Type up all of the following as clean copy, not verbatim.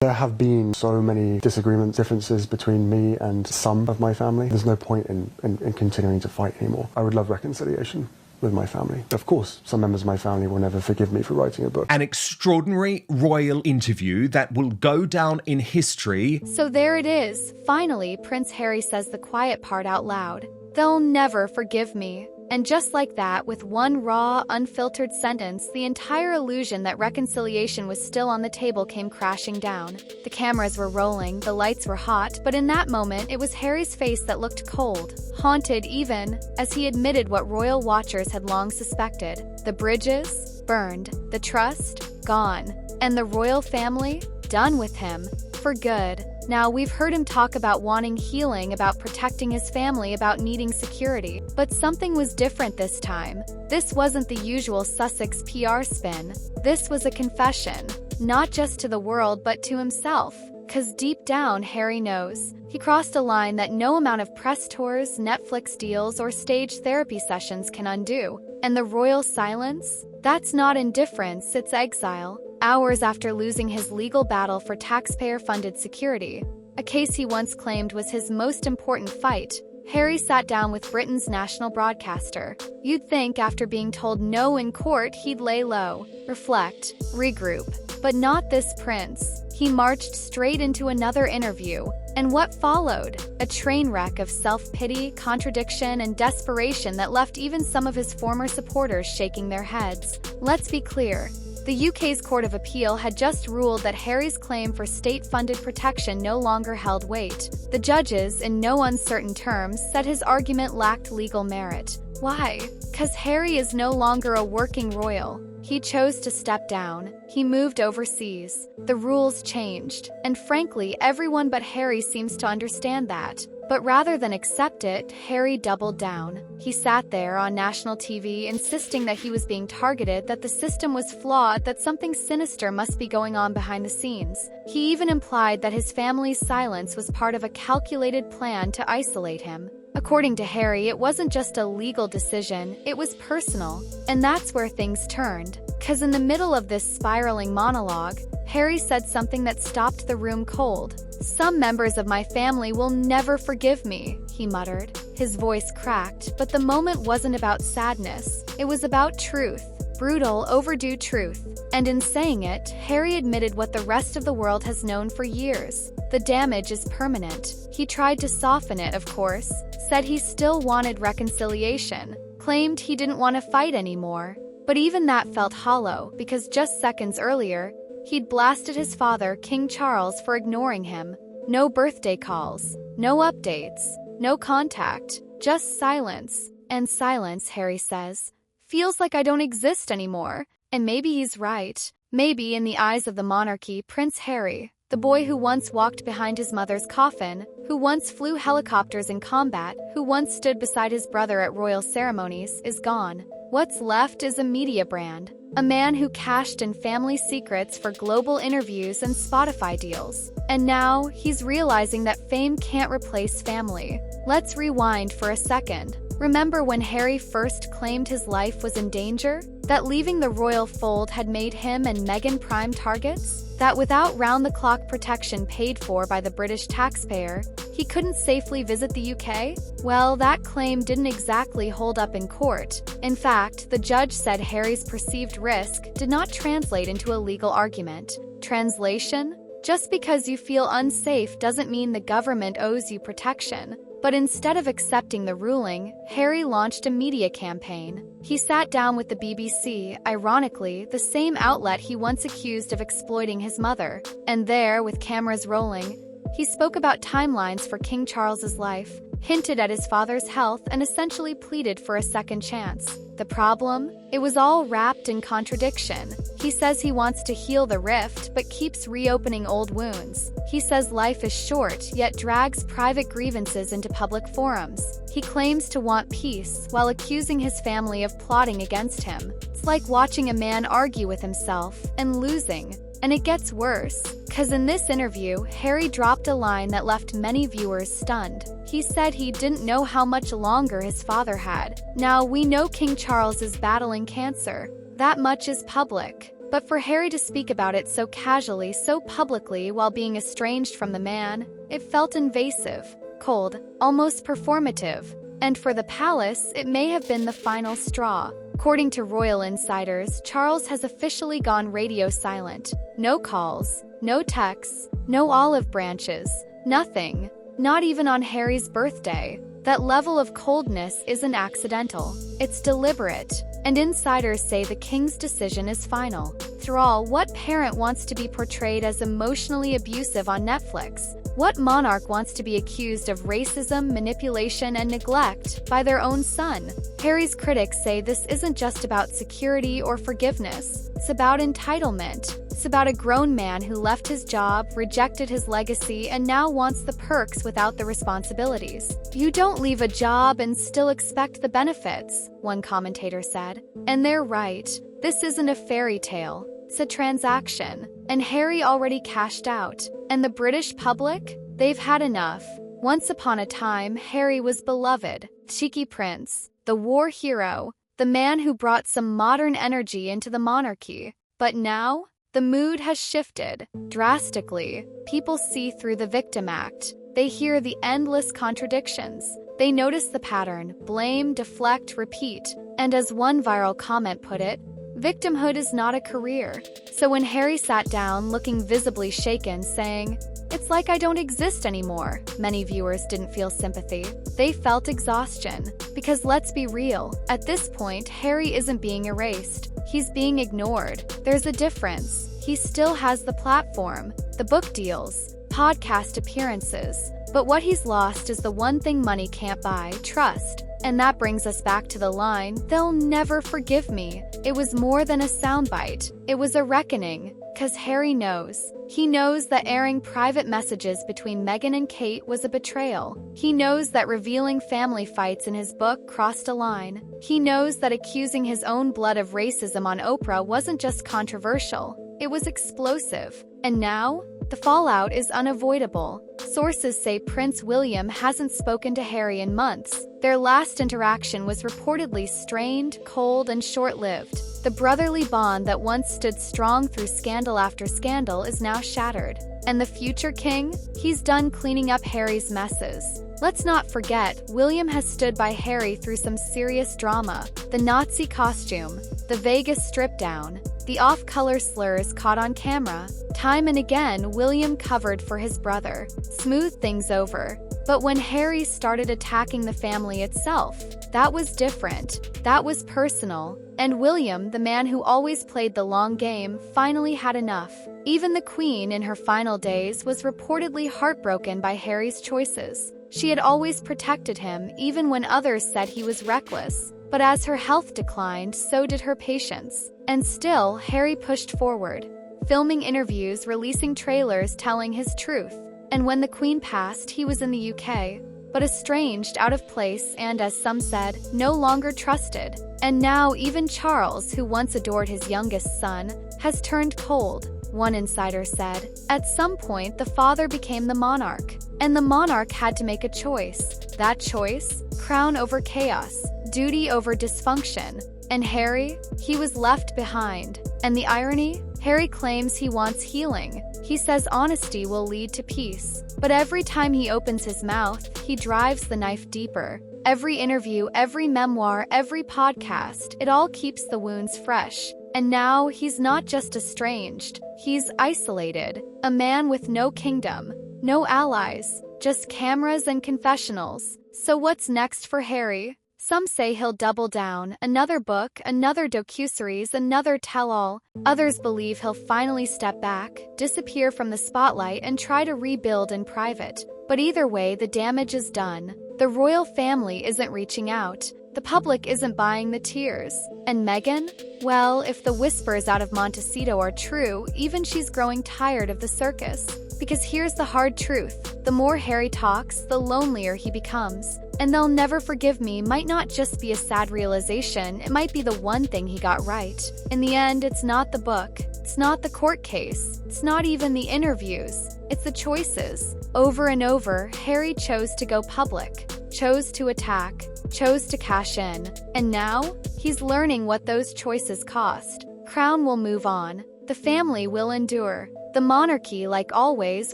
There have been so many disagreements, differences between me and some of my family. There's no point in continuing to fight anymore. I would love reconciliation with my family. Of course, some members of my family will never forgive me for writing a book. An extraordinary royal interview that will go down in history. So there it is. Finally, Prince Harry says the quiet part out loud. They'll never forgive me. And just like that, with one raw, unfiltered sentence, the entire illusion that reconciliation was still on the table came crashing down. The cameras were rolling, the lights were hot, but in that moment, it was Harry's face that looked cold, haunted even, as he admitted what royal watchers had long suspected. The bridges? Burned. The trust? Gone. And the royal family? Done with him. For good. Now, we've heard him talk about wanting healing, about protecting his family, about needing security. But something was different this time. This wasn't the usual Sussex PR spin. This was a confession. Not just to the world, but to himself. 'Cause deep down, Harry knows. He crossed a line that no amount of press tours, Netflix deals, or stage therapy sessions can undo. And the royal silence? That's not indifference, it's exile. Hours after losing his legal battle for taxpayer-funded security, a case he once claimed was his most important fight, Harry sat down with Britain's national broadcaster. You'd think after being told no in court, he'd lay low, reflect, regroup. But not this prince. He marched straight into another interview. And what followed? A train wreck of self-pity, contradiction, and desperation that left even some of his former supporters shaking their heads. Let's be clear. The UK's Court of Appeal had just ruled that Harry's claim for state-funded protection no longer held weight. The judges, in no uncertain terms, said his argument lacked legal merit. Why? 'Cause Harry is no longer a working royal. He chose to step down. He moved overseas. The rules changed. And frankly, everyone but Harry seems to understand that. But rather than accept it, Harry doubled down. He sat there on national TV insisting that he was being targeted, that the system was flawed, that something sinister must be going on behind the scenes. He even implied that his family's silence was part of a calculated plan to isolate him. According to Harry, it wasn't just a legal decision, it was personal. And that's where things turned. 'Cause in the middle of this spiraling monologue, Harry said something that stopped the room cold. "Some members of my family will never forgive me," he muttered. His voice cracked, but the moment wasn't about sadness. It was about truth. Brutal, overdue truth. And in saying it, Harry admitted what the rest of the world has known for years. The damage is permanent. He tried to soften it, of course, said he still wanted reconciliation, claimed he didn't want to fight anymore. But even that felt hollow, because just seconds earlier, he'd blasted his father, King Charles, for ignoring him. No birthday calls, no updates, no contact, just silence. And silence, Harry says, feels like I don't exist anymore. And maybe he's right. Maybe in the eyes of the monarchy, Prince Harry, the boy who once walked behind his mother's coffin, who once flew helicopters in combat, who once stood beside his brother at royal ceremonies, is gone. What's left is a media brand. A man who cashed in family secrets for global interviews and Spotify deals. And now, he's realizing that fame can't replace family. Let's rewind for a second. Remember when Harry first claimed his life was in danger? That leaving the royal fold had made him and Meghan prime targets? That without round-the-clock protection paid for by the British taxpayer, he couldn't safely visit the UK? Well, that claim didn't exactly hold up in court. In fact, the judge said Harry's perceived risk did not translate into a legal argument. Translation? Just because you feel unsafe doesn't mean the government owes you protection. But instead of accepting the ruling, Harry launched a media campaign. He sat down with the BBC, ironically, the same outlet he once accused of exploiting his mother. And there, with cameras rolling, he spoke about timelines for King Charles's life, hinted at his father's health, and essentially pleaded for a second chance. The problem? It was all wrapped in contradiction. He says he wants to heal the rift, but keeps reopening old wounds. He says life is short, yet drags private grievances into public forums. He claims to want peace, while accusing his family of plotting against him. It's like watching a man argue with himself, and losing. And it gets worse, 'cause in this interview, Harry dropped a line that left many viewers stunned. He said he didn't know how much longer his father had. Now, we know King Charles is battling cancer. That much is public. But for Harry to speak about it so casually, so publicly, while being estranged from the man, it felt invasive, cold, almost performative. And for the palace, it may have been the final straw. According to royal insiders, Charles has officially gone radio silent. No calls, no texts, no olive branches, nothing. Not even on Harry's birthday. That level of coldness isn't accidental. It's deliberate. And insiders say the king's decision is final. After all, what parent wants to be portrayed as emotionally abusive on Netflix? What monarch wants to be accused of racism, manipulation, and neglect by their own son? Harry's critics say this isn't just about security or forgiveness. It's about entitlement. It's about a grown man who left his job, rejected his legacy, and now wants the perks without the responsibilities. You don't leave a job and still expect the benefits, one commentator said. And they're right. This isn't a fairy tale. It's a transaction. And Harry already cashed out. And the British public? They've had enough. Once upon a time, Harry was beloved, cheeky prince, the war hero, the man who brought some modern energy into the monarchy. But now, the mood has shifted drastically. People see through the victim act. They hear the endless contradictions. They notice the pattern: blame, deflect, repeat. And as one viral comment put it, victimhood is not a career. So when Harry sat down, looking visibly shaken, saying, "It's like I don't exist anymore," many viewers didn't feel sympathy. They felt exhaustion. Because let's be real, at this point, Harry isn't being erased. He's being ignored. There's a difference. He still has the platform, the book deals, podcast appearances. But what he's lost is the one thing money can't buy: trust. And that brings us back to the line, "They'll never forgive me." It was more than a soundbite. It was a reckoning. 'Cause Harry knows. He knows that airing private messages between Meghan and Kate was a betrayal. He knows that revealing family fights in his book crossed a line. He knows that accusing his own blood of racism on Oprah wasn't just controversial, it was explosive. And now, the fallout is unavoidable. Sources say Prince William hasn't spoken to Harry in months. Their last interaction was reportedly strained, cold, and short-lived. The brotherly bond that once stood strong through scandal after scandal is now shattered. And the future king? He's done cleaning up Harry's messes. Let's not forget, William has stood by Harry through some serious drama. The Nazi costume, the Vegas strip-down, the off-color slurs caught on camera. Time and again, William covered for his brother, smoothed things over. But when Harry started attacking the family itself, that was different. That was personal. And William, the man who always played the long game, finally had enough. Even the Queen, in her final days, was reportedly heartbroken by Harry's choices. She had always protected him, even when others said he was reckless. But as her health declined, so did her patience. And still, Harry pushed forward, filming interviews, releasing trailers telling his truth. And when the Queen passed, he was in the UK, but estranged, out of place, and as some said, no longer trusted. And now even Charles, who once adored his youngest son, has turned cold. One insider said, at some point the father became the monarch, and the monarch had to make a choice. That choice? Crown over chaos, duty over dysfunction. And Harry? He was left behind. And the irony? Harry claims he wants healing. He says honesty will lead to peace. But every time he opens his mouth, he drives the knife deeper. Every interview, every memoir, every podcast, it all keeps the wounds fresh. And now he's not just estranged, he's isolated. A man with no kingdom, no allies, just cameras and confessionals. So what's next for Harry? Some say he'll double down, another book, another docuseries, another tell-all. Others believe he'll finally step back, disappear from the spotlight, and try to rebuild in private. But either way, the damage is done. The royal family isn't reaching out. The public isn't buying the tears. And Meghan? Well, if the whispers out of Montecito are true, even she's growing tired of the circus. Because here's the hard truth. The more Harry talks, the lonelier he becomes. And they'll never forgive me might not just be a sad realization, it might be the one thing he got right. In the end, it's not the book. It's not the court case. It's not even the interviews. It's the choices. Over and over, Harry chose to go public, chose to attack, chose to cash in. And now, he's learning what those choices cost. crown will move on. The family will endure. The monarchy, like always,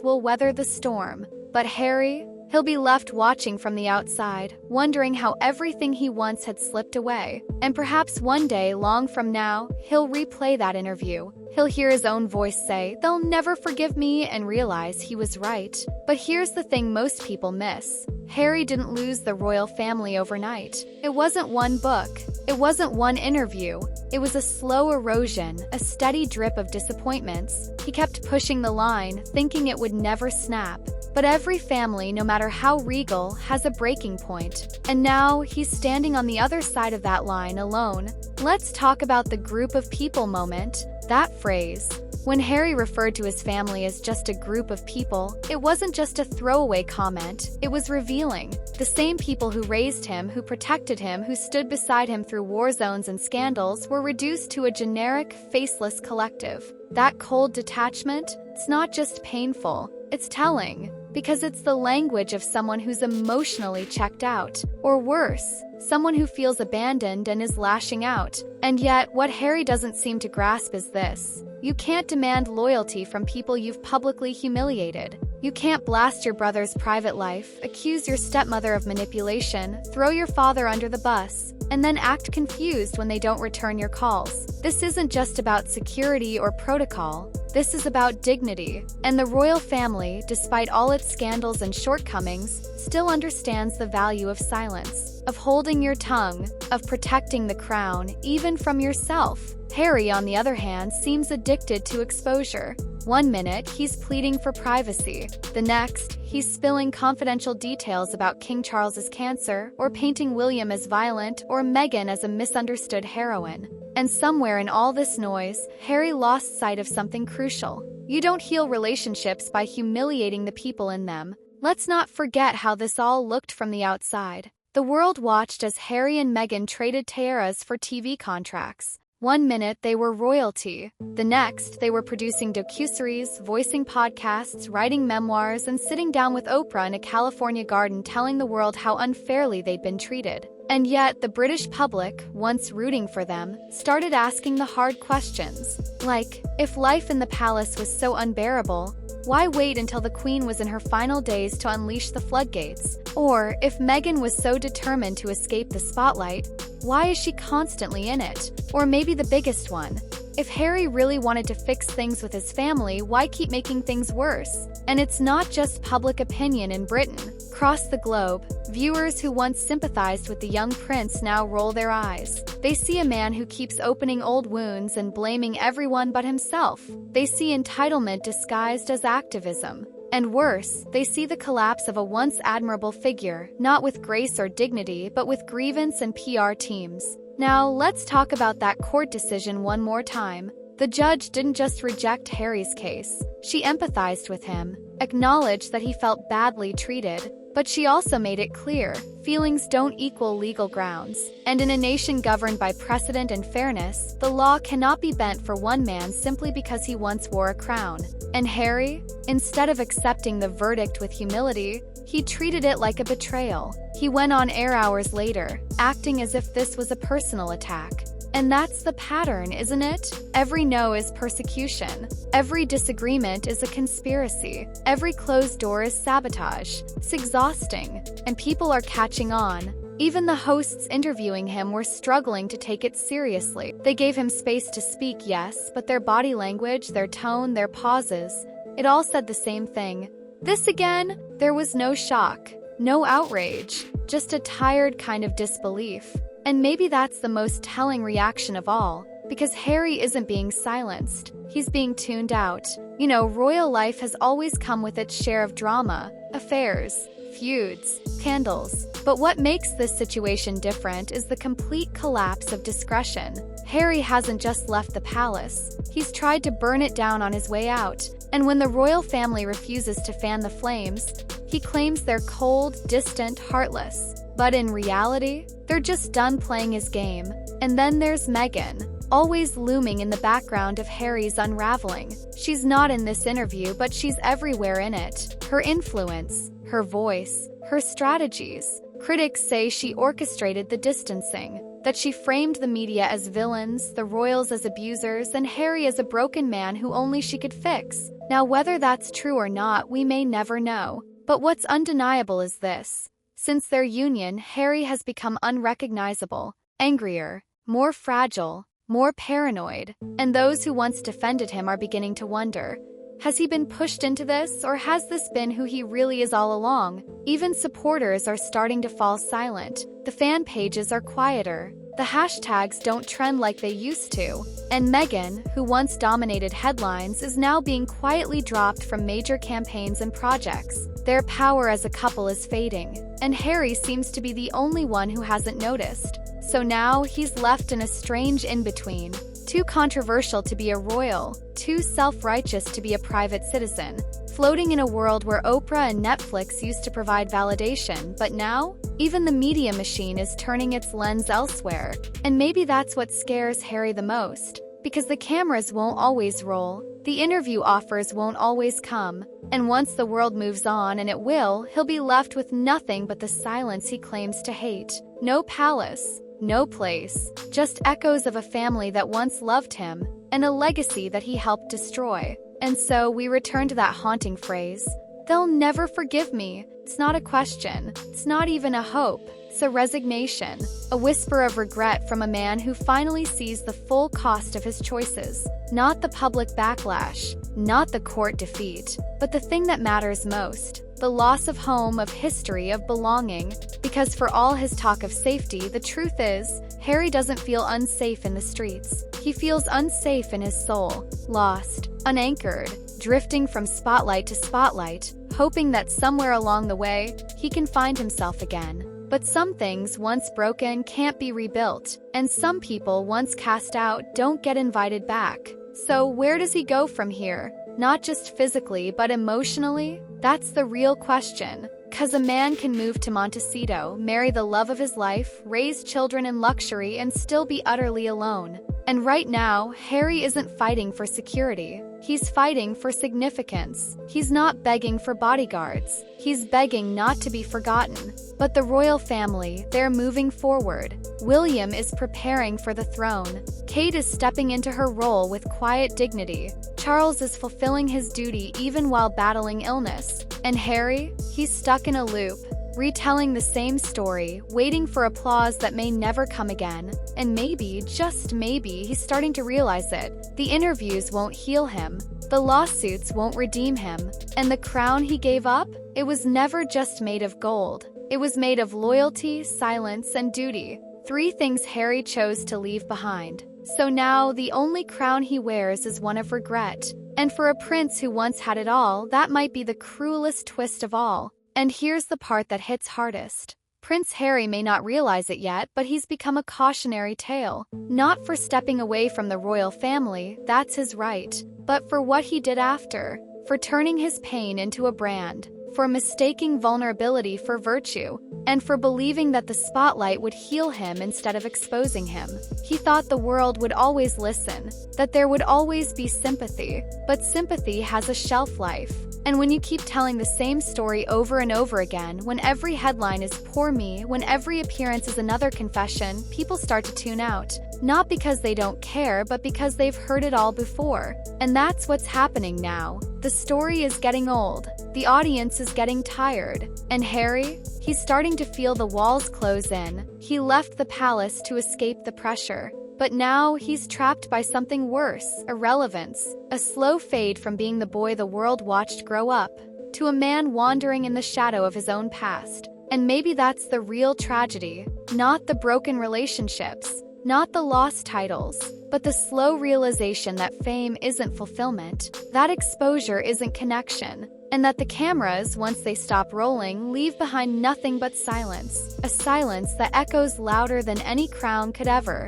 will weather the storm. But Harry, he'll be left watching from the outside, wondering how everything he once had slipped away. And perhaps one day, long from now, he'll replay that interview. He'll hear his own voice say, "They'll never forgive me," and realize he was right. But here's the thing most people miss. Harry didn't lose the royal family overnight. It wasn't one book. It wasn't one interview. It was a slow erosion, a steady drip of disappointments. He kept pushing the line, thinking it would never snap. But every family, no matter how regal, has a breaking point. And now, he's standing on the other side of that line alone. Let's talk about the group of people moment. That phrase. When Harry referred to his family as just a group of people, it wasn't just a throwaway comment, it was revealing. The same people who raised him, who protected him, who stood beside him through war zones and scandals were reduced to a generic, faceless collective. That cold detachment, it's not just painful, it's telling. Because it's the language of someone who's emotionally checked out. Or worse, someone who feels abandoned and is lashing out. And yet, what Harry doesn't seem to grasp is this. You can't demand loyalty from people you've publicly humiliated. You can't blast your brother's private life, accuse your stepmother of manipulation, throw your father under the bus, and then act confused when they don't return your calls. This isn't just about security or protocol. This is about dignity. And the royal family, despite all its scandals and shortcomings, still understands the value of silence, of holding your tongue, of protecting the crown, even from yourself. Harry, on the other hand, seems addicted to exposure. One minute, he's pleading for privacy. The next, he's spilling confidential details about King Charles's cancer, or painting William as violent, or Meghan as a misunderstood heroine. And somewhere in all this noise, Harry lost sight of something crucial. You don't heal relationships by humiliating the people in them. Let's not forget how this all looked from the outside. The world watched as Harry and Meghan traded tiaras for TV contracts. One minute they were royalty. The next, they were producing docuseries, voicing podcasts, writing memoirs, and sitting down with Oprah in a California garden telling the world how unfairly they'd been treated. And yet, the British public, once rooting for them, started asking the hard questions. Like, if life in the palace was so unbearable, why wait until the Queen was in her final days to unleash the floodgates? Or, if Meghan was so determined to escape the spotlight, why is she constantly in it? Or maybe the biggest one, if Harry really wanted to fix things with his family, why keep making things worse? And it's not just public opinion in Britain. Across the globe, viewers who once sympathized with the young prince now roll their eyes. They see a man who keeps opening old wounds and blaming everyone but himself. They see entitlement disguised as activism. And worse, they see the collapse of a once admirable figure, not with grace or dignity, but with grievance and PR teams. Now, let's talk about that court decision one more time. The judge didn't just reject Harry's case. She empathized with him, acknowledged that he felt badly treated, but she also made it clear, feelings don't equal legal grounds. And in a nation governed by precedent and fairness, the law cannot be bent for one man simply because he once wore a crown. And Harry, instead of accepting the verdict with humility, he treated it like a betrayal. He went on air hours later, acting as if this was a personal attack. And that's the pattern, isn't it? Every no is persecution. Every disagreement is a conspiracy. Every closed door is sabotage. It's exhausting. And people are catching on. Even the hosts interviewing him were struggling to take it seriously. They gave him space to speak, yes, but their body language, their tone, their pauses, it all said the same thing. This again, there was no shock, no outrage, just a tired kind of disbelief. And maybe that's the most telling reaction of all, because Harry isn't being silenced, he's being tuned out. You know, royal life has always come with its share of drama, affairs, feuds, scandals. But what makes this situation different is the complete collapse of discretion. Harry hasn't just left the palace, he's tried to burn it down on his way out. And when the royal family refuses to fan the flames, he claims they're cold, distant, heartless. But in reality, they're just done playing his game. And then there's Meghan, always looming in the background of Harry's unraveling. She's not in this interview, but she's everywhere in it. Her influence, her voice, her strategies. Critics say she orchestrated the distancing, that she framed the media as villains, the royals as abusers, and Harry as a broken man who only she could fix. Now, whether that's true or not, we may never know. But what's undeniable is this. Since their union, Harry has become unrecognizable, angrier, more fragile, more paranoid, and those who once defended him are beginning to wonder, has he been pushed into this, or has this been who he really is all along? Even supporters are starting to fall silent. The fan pages are quieter. The hashtags don't trend like they used to. And Meghan, who once dominated headlines, is now being quietly dropped from major campaigns and projects. Their power as a couple is fading, and Harry seems to be the only one who hasn't noticed. So now he's left in a strange in-between. Too controversial to be a royal, too self-righteous to be a private citizen, floating in a world where Oprah and Netflix used to provide validation, but now, even the media machine is turning its lens elsewhere. And maybe that's what scares Harry the most, because the cameras won't always roll, the interview offers won't always come, and once the world moves on, and it will, he'll be left with nothing but the silence he claims to hate. No palace, no place, just echoes of a family that once loved him, and a legacy that he helped destroy. And so we return to that haunting phrase, "They'll never forgive me." It's not a question, it's not even a hope, it's a resignation, a whisper of regret from a man who finally sees the full cost of his choices. Not the public backlash, not the court defeat, but the thing that matters most. The loss of home, of history, of belonging. Because for all his talk of safety, the truth is, Harry doesn't feel unsafe in the streets. He feels unsafe in his soul, lost, unanchored, drifting from spotlight to spotlight, hoping that somewhere along the way, he can find himself again. But some things once broken can't be rebuilt, and some people once cast out don't get invited back. So where does he go from here? Not just physically, but emotionally? That's the real question. 'Cause a man can move to Montecito, marry the love of his life, raise children in luxury, and still be utterly alone. And right now, Harry isn't fighting for security. He's fighting for significance. He's not begging for bodyguards. He's begging not to be forgotten. But the royal family, they're moving forward. William is preparing for the throne. Kate is stepping into her role with quiet dignity. Charles is fulfilling his duty even while battling illness. And Harry? He's stuck in a loop, retelling the same story, waiting for applause that may never come again. And maybe, just maybe, he's starting to realize it. The interviews won't heal him. The lawsuits won't redeem him. And the crown he gave up? It was never just made of gold. It was made of loyalty, silence, and duty. 3 things Harry chose to leave behind. So now, the only crown he wears is one of regret. And for a prince who once had it all, that might be the cruelest twist of all. And here's the part that hits hardest. Prince Harry may not realize it yet, but he's become a cautionary tale. Not for stepping away from the royal family, that's his right, but for what he did after. For turning his pain into a brand. For mistaking vulnerability for virtue, and for believing that the spotlight would heal him instead of exposing him. He thought the world would always listen, that there would always be sympathy, but sympathy has a shelf life. And when you keep telling the same story over and over again, when every headline is "poor me," when every appearance is another confession, people start to tune out. Not because they don't care, but because they've heard it all before. And that's what's happening now. The story is getting old. The audience is getting tired. And Harry? He's starting to feel the walls close in. He left the palace to escape the pressure. But now he's trapped by something worse, irrelevance. A slow fade from being the boy the world watched grow up, to a man wandering in the shadow of his own past. And maybe that's the real tragedy. Not the broken relationships, not the lost titles, but the slow realization that fame isn't fulfillment, that exposure isn't connection, and that the cameras, once they stop rolling, leave behind nothing but silence. A silence that echoes louder than any crown could ever.